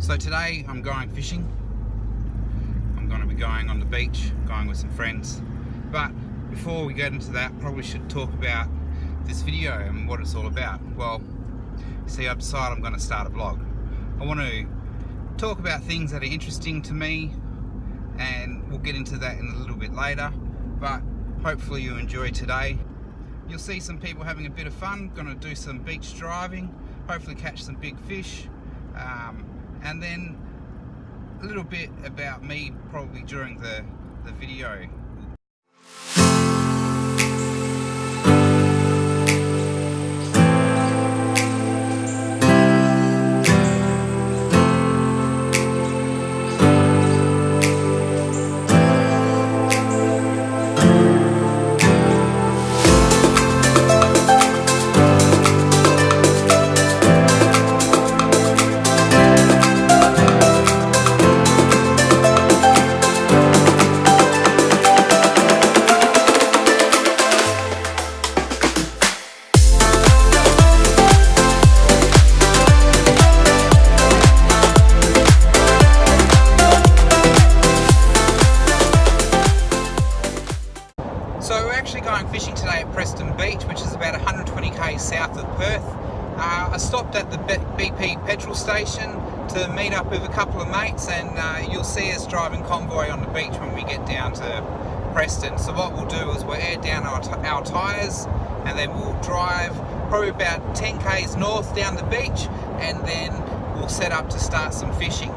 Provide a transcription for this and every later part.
So today I'm going fishing. I'm going to be going on the beach, going with some friends. But before we get into that, probably should talk about this video and what it's all about. Well, see, I've decided I'm going to start a vlog. I want to talk about things that are interesting to me, and we'll get into that in a little bit later. But hopefully you enjoy today. You'll see some people having a bit of fun. Going to do some beach driving, hopefully catch some big fish. And then a little bit about me probably during the video. So we're actually going fishing today at Preston Beach, which is about 120k south of Perth. I stopped at the BP petrol station to meet up with a couple of mates, and you'll see us driving convoy on the beach when we get down to Preston. So what we'll do is we'll air down our tyres, and then we'll drive probably about 10k's north down the beach, and then we'll set up to start some fishing.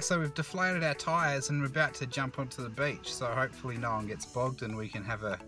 So we've deflated our tyres and we're about to jump onto the beach, so hopefully no one gets bogged and we can have a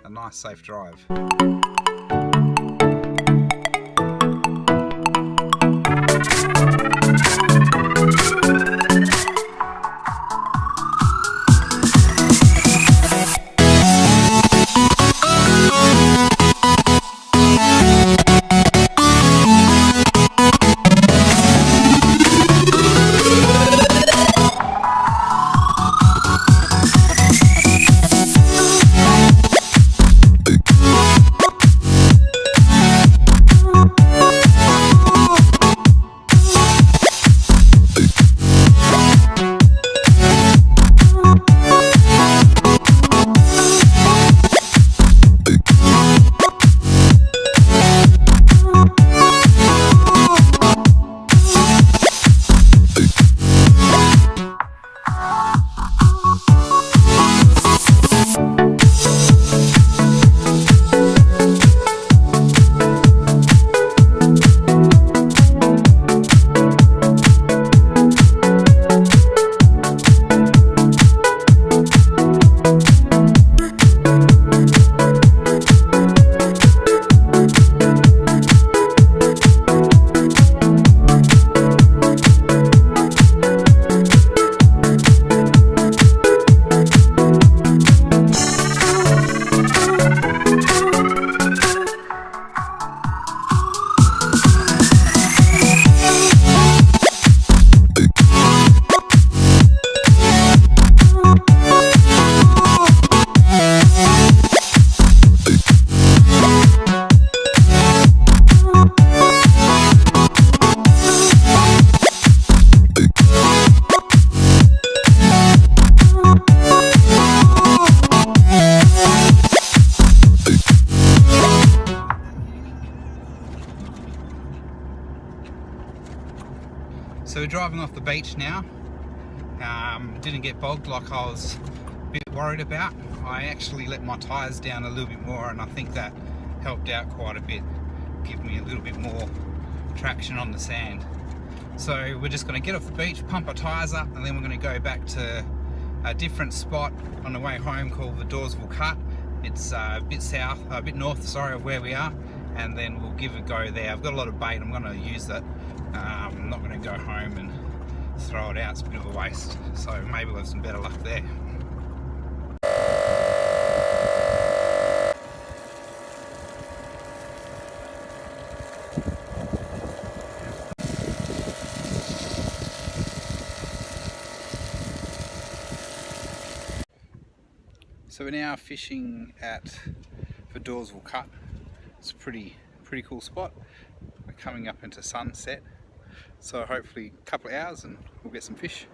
nice safe drive. So we're driving off the beach now. Didn't get bogged like I was a bit worried about. I actually let my tyres down a little bit more, and I think that helped out quite a bit, give me a little bit more traction on the sand. So we're just going to get off the beach, pump our tyres up, and then we're going to go back to a different spot on the way home called the Dawesville Cut. It's a bit north of where we are, and then we'll give it a go there. I've got a lot of bait, I'm going to use that. I'm not going to go home and throw it out, it's a bit of a waste. So maybe we'll have some better luck there. So we're now fishing for Dawesville Cut. It's a pretty cool spot. We're coming up into sunset, so hopefully a couple of hours and we'll get some fish.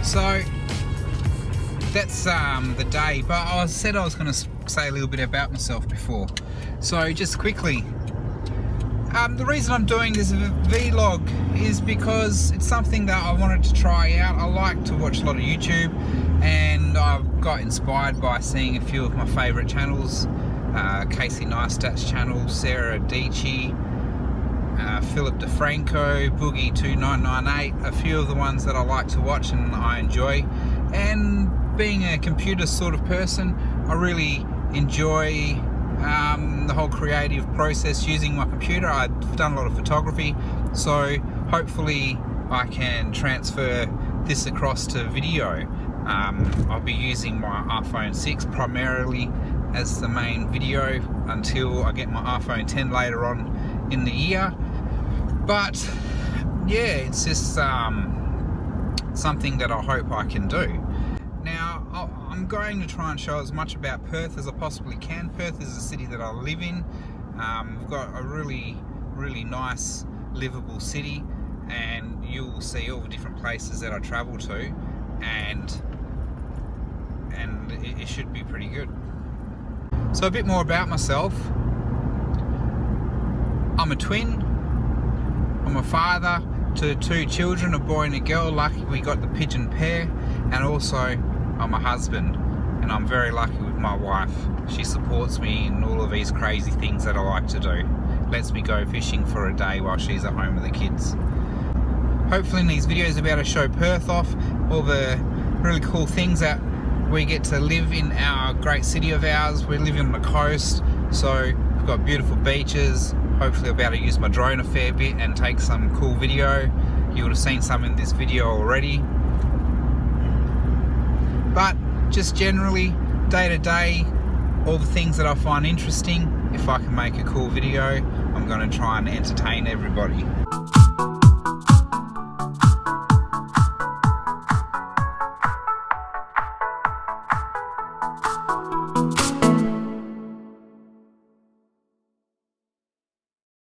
So that's the day, but I said I was going to say a little bit about myself before. So just quickly, the reason I'm doing this vlog is because it's something that I wanted to try out. I like to watch a lot of YouTube, and I got inspired by seeing a few of my favourite channels, Casey Neistat's channel, Sarah Dici, Philip DeFranco, Boogie 2998, a few of the ones that I like to watch and I enjoy. And being a computer sort of person, I really enjoy the whole creative process using my computer. I've done a lot of photography, so hopefully I can transfer this across to video. I'll be using my iPhone 6 primarily as the main video until I get my iPhone 10 later on in the year. But yeah, it's just something that I hope I can do. Now, I'm going to try and show as much about Perth as I possibly can. Perth is a city that I live in. We've got a really nice, livable city, and you'll see all the different places that I travel to, and it should be pretty good. So a bit more about myself. I'm a twin. I'm a father to 2 children, a boy and a girl. Lucky we got the pigeon pair. And also I'm a husband, and I'm very lucky with my wife. She supports me in all of these crazy things that I like to do. Lets me go fishing for a day while she's at home with the kids. Hopefully in these videos I'll be able to show Perth off, all the really cool things that we get to live in our great city of ours. We live on the coast, so we've got beautiful beaches. Hopefully I'll be able to use my drone a fair bit and take some cool video. You would have seen some in this video already. But just generally, day to day, all the things that I find interesting, if I can make a cool video, I'm going to try and entertain everybody.